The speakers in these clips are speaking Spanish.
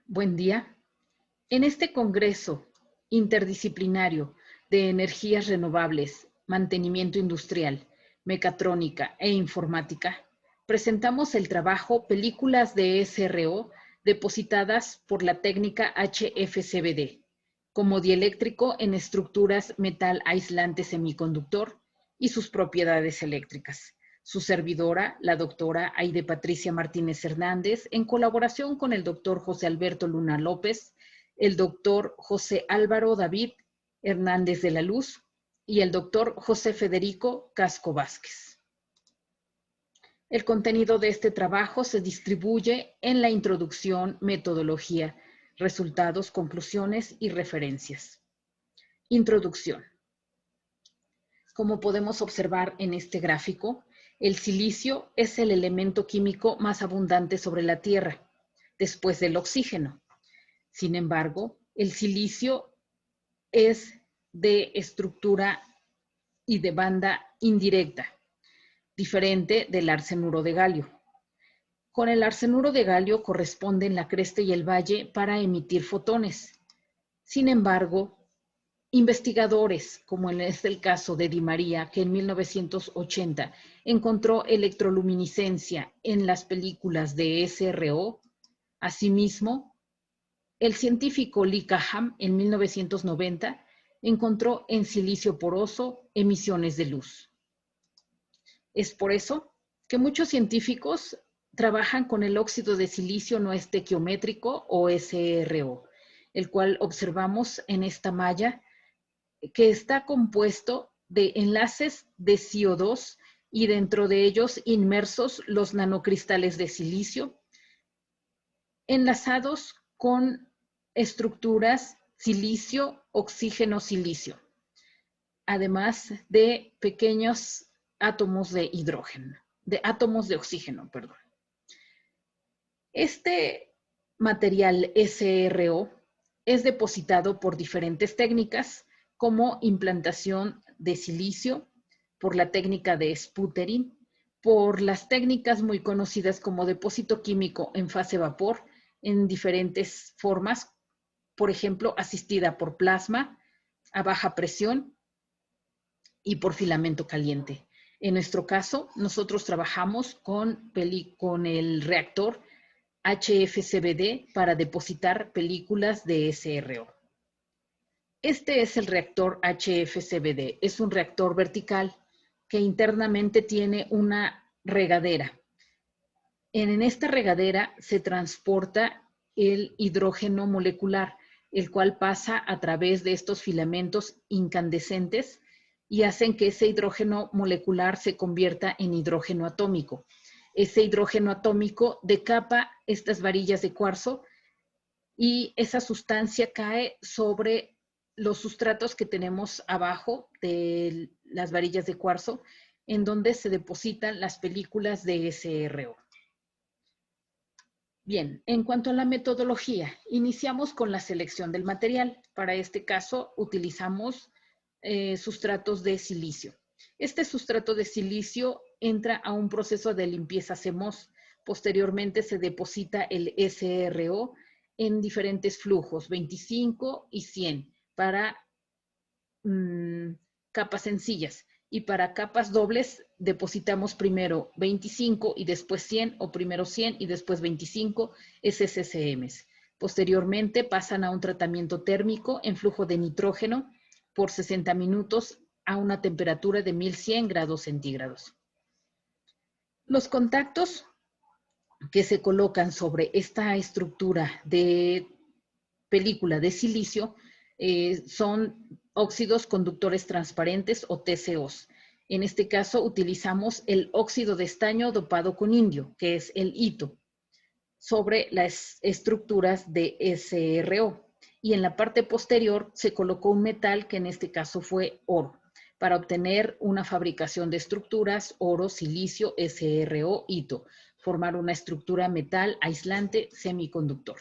Buen día. En este Congreso Interdisciplinario de Energías Renovables, Mantenimiento Industrial, Mecatrónica e Informática, presentamos el trabajo Películas de SRO depositadas por la técnica HFCVD, como dieléctrico en estructuras metal aislante semiconductor y sus propiedades eléctricas. Su servidora, la doctora Aide Patricia Martínez Hernández, en colaboración con el doctor José Alberto Luna López, el doctor José Álvaro David Hernández de la Luz y el doctor José Federico Casco Vázquez. El contenido de este trabajo se distribuye en la introducción, metodología, resultados, conclusiones y referencias. Introducción. Como podemos observar en este gráfico, el silicio es el elemento químico más abundante sobre la Tierra, después del oxígeno. Sin embargo, el silicio es de estructura y de banda indirecta, diferente del arsenuro de galio. Con el arsenuro de galio corresponden la cresta y el valle para emitir fotones. Sin embargo, investigadores, como es el caso de Di María, que en 1980 encontró electroluminiscencia en las películas de SRO, asimismo, el científico Lee Kaham, en 1990, encontró en silicio poroso emisiones de luz. Es por eso que muchos científicos trabajan con el óxido de silicio no estequiométrico o SRO, el cual observamos en esta malla, que está compuesto de enlaces de CO2 y dentro de ellos inmersos los nanocristales de silicio, enlazados con estructuras silicio, oxígeno, silicio, además de pequeños átomos de hidrógeno, de átomos de oxígeno, perdón. Este material SRO es depositado por diferentes técnicas, como implantación de silicio, por la técnica de sputtering, por las técnicas muy conocidas como depósito químico en fase vapor, en diferentes formas, por ejemplo, asistida por plasma, a baja presión y por filamento caliente. En nuestro caso, nosotros trabajamos con el reactor HFCVD para depositar películas de SRO. Este es el reactor HFCVD. Es un reactor vertical que internamente tiene una regadera. En esta regadera se transporta el hidrógeno molecular, el cual pasa a través de estos filamentos incandescentes y hacen que ese hidrógeno molecular se convierta en hidrógeno atómico. Ese hidrógeno atómico decapa estas varillas de cuarzo y esa sustancia cae sobre los sustratos que tenemos abajo de las varillas de cuarzo, en donde se depositan las películas de SRO. Bien, en cuanto a la metodología, iniciamos con la selección del material. Para este caso, utilizamos sustratos de silicio. Este sustrato de silicio entra a un proceso de limpieza CMOS. Posteriormente se deposita el SRO en diferentes flujos, 25 y 100, para capas sencillas. Y para capas dobles depositamos primero 25 y después 100, o primero 100 y después 25 SCCMs. Posteriormente pasan a un tratamiento térmico en flujo de nitrógeno por 60 minutos a una temperatura de 1100 grados centígrados. Los contactos que se colocan sobre esta estructura de película de silicio son óxidos conductores transparentes o TCOs. En este caso utilizamos el óxido de estaño dopado con indio, que es el ITO, sobre las estructuras de SRO. Y en la parte posterior se colocó un metal, que en este caso fue oro, para obtener una fabricación de estructuras oro, silicio, SRO, ITO, formar una estructura metal aislante semiconductor.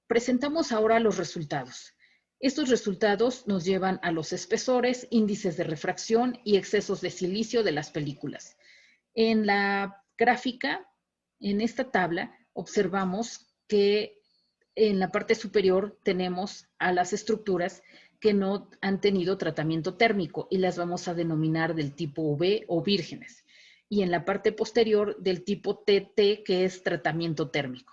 Presentamos ahora los resultados. Estos resultados nos llevan a los espesores, índices de refracción y excesos de silicio de las películas. En la gráfica, en esta tabla, observamos que en la parte superior tenemos a las estructuras que no han tenido tratamiento térmico y las vamos a denominar del tipo UV o vírgenes. Y en la parte posterior del tipo TT, que es tratamiento térmico.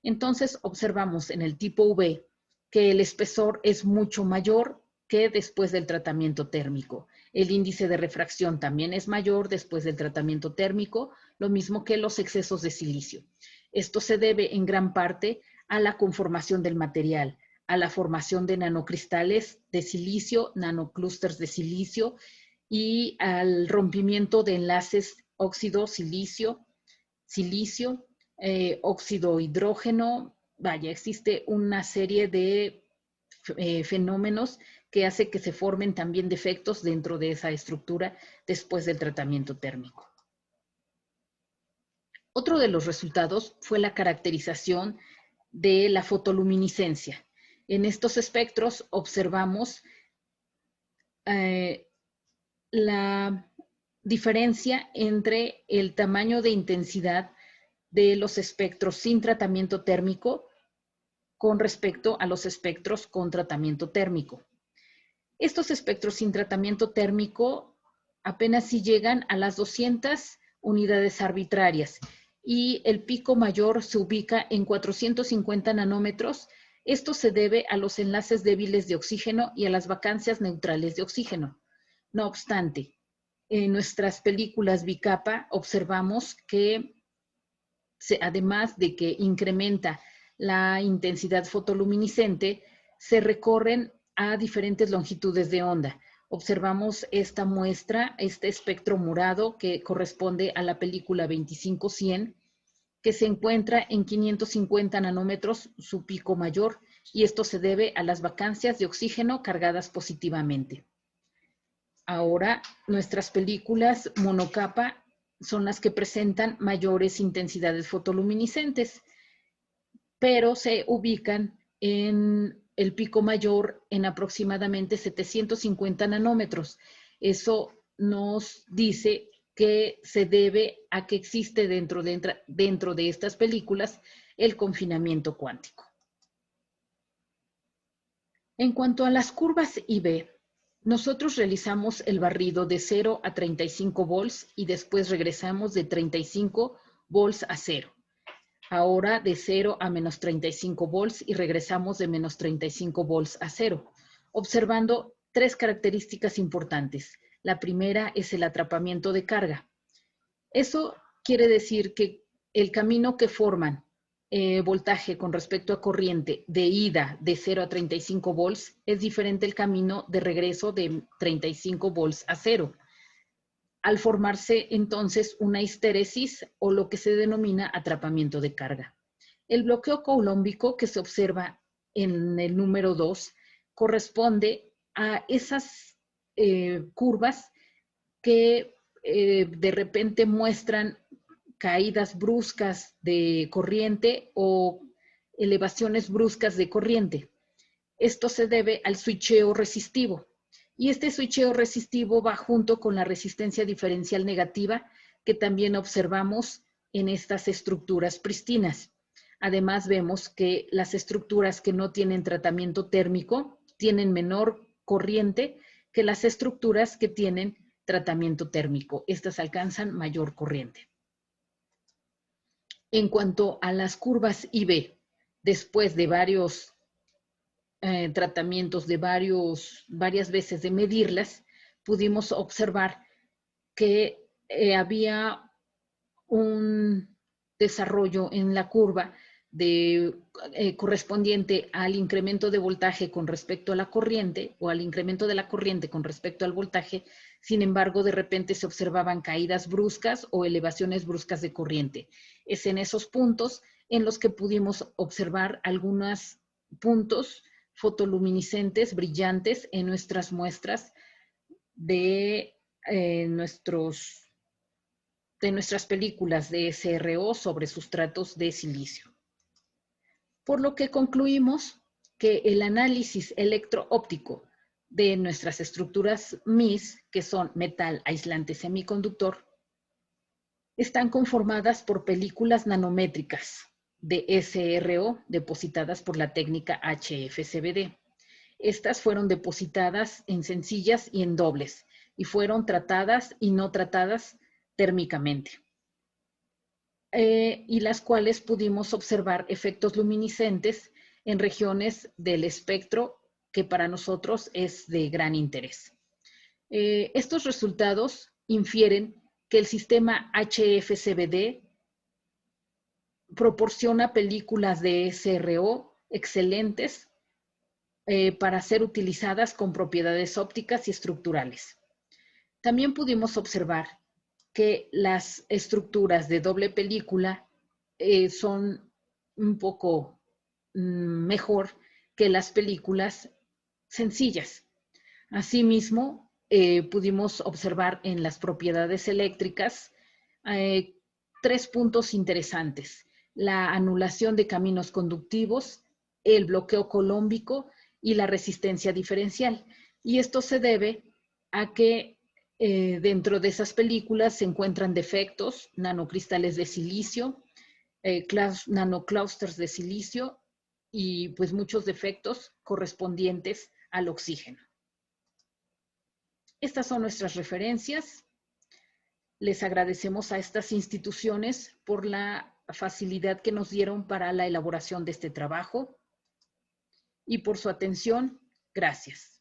Entonces observamos en el tipo UV que el espesor es mucho mayor que después del tratamiento térmico. El índice de refracción también es mayor después del tratamiento térmico, lo mismo que los excesos de silicio. Esto se debe en gran parte a la conformación del material, a la formación de nanocristales de silicio, nanoclústeres de silicio y al rompimiento de enlaces óxido-silicio, óxido hidrógeno. Vaya, existe una serie de fenómenos que hace que se formen también defectos dentro de esa estructura después del tratamiento térmico. Otro de los resultados fue la caracterización de la fotoluminiscencia. En estos espectros observamos la diferencia entre el tamaño de intensidad de los espectros sin tratamiento térmico con respecto a los espectros con tratamiento térmico. Estos espectros sin tratamiento térmico apenas si llegan a las 200 unidades arbitrarias y el pico mayor se ubica en 450 nanómetros. Esto se debe a los enlaces débiles de oxígeno y a las vacancias neutrales de oxígeno. No obstante, en nuestras películas bicapa observamos que además de que incrementa la intensidad fotoluminiscente, se recorren a diferentes longitudes de onda. Observamos esta muestra, este espectro morado que corresponde a la película 25-100, que se encuentra en 550 nanómetros, su pico mayor, y esto se debe a las vacancias de oxígeno cargadas positivamente. Ahora, nuestras películas monocapa son las que presentan mayores intensidades fotoluminiscentes, pero se ubican en el pico mayor en aproximadamente 750 nanómetros. Eso nos dice que se debe a que existe dentro de estas películas el confinamiento cuántico. En cuanto a las curvas IB, nosotros realizamos el barrido de 0 a 35 volts y después regresamos de 35 volts a 0. Ahora de 0 a menos 35 volts y regresamos de menos 35 volts a 0, observando tres características importantes. La primera es el atrapamiento de carga. Eso quiere decir que el camino que forman voltaje con respecto a corriente de ida de 0 a 35 volts es diferente al camino de regreso de 35 volts a 0. Al formarse entonces una histéresis o lo que se denomina atrapamiento de carga. El bloqueo coulombico que se observa en el número 2 corresponde a esas curvas que de repente muestran caídas bruscas de corriente o elevaciones bruscas de corriente. Esto se debe al switcheo resistivo. Y este switcheo resistivo va junto con la resistencia diferencial negativa que también observamos en estas estructuras pristinas. Además, vemos que las estructuras que no tienen tratamiento térmico tienen menor corriente que las estructuras que tienen tratamiento térmico. Estas alcanzan mayor corriente. En cuanto a las curvas IB, después de varios tratamientos de varias veces de medirlas, pudimos observar que había un desarrollo en la curva correspondiente al incremento de voltaje con respecto a la corriente o al incremento de la corriente con respecto al voltaje. Sin embargo, de repente se observaban caídas bruscas o elevaciones bruscas de corriente. Es en esos puntos en los que pudimos observar algunos puntos fotoluminiscentes brillantes en nuestras muestras de nuestras películas de SRO sobre sustratos de silicio. Por lo que concluimos que el análisis electroóptico de nuestras estructuras MIS, que son metal aislante semiconductor, están conformadas por películas nanométricas, de SRO depositadas por la técnica HFCVD. Estas fueron depositadas en sencillas y en dobles y fueron tratadas y no tratadas térmicamente. Y las cuales pudimos observar efectos luminiscentes en regiones del espectro que para nosotros es de gran interés. Estos resultados infieren que el sistema HFCVD proporciona películas de SRO excelentes para ser utilizadas con propiedades ópticas y estructurales. También pudimos observar que las estructuras de doble película son un poco mejor que las películas sencillas. Asimismo, pudimos observar en las propiedades eléctricas 3 puntos interesantes: la anulación de caminos conductivos, el bloqueo colómbico y la resistencia diferencial. Y esto se debe a que dentro de esas películas se encuentran defectos, nanocristales de silicio, nanoclústeres de silicio y pues muchos defectos correspondientes al oxígeno. Estas son nuestras referencias. Les agradecemos a estas instituciones por la facilidad que nos dieron para la elaboración de este trabajo y por su atención. Gracias.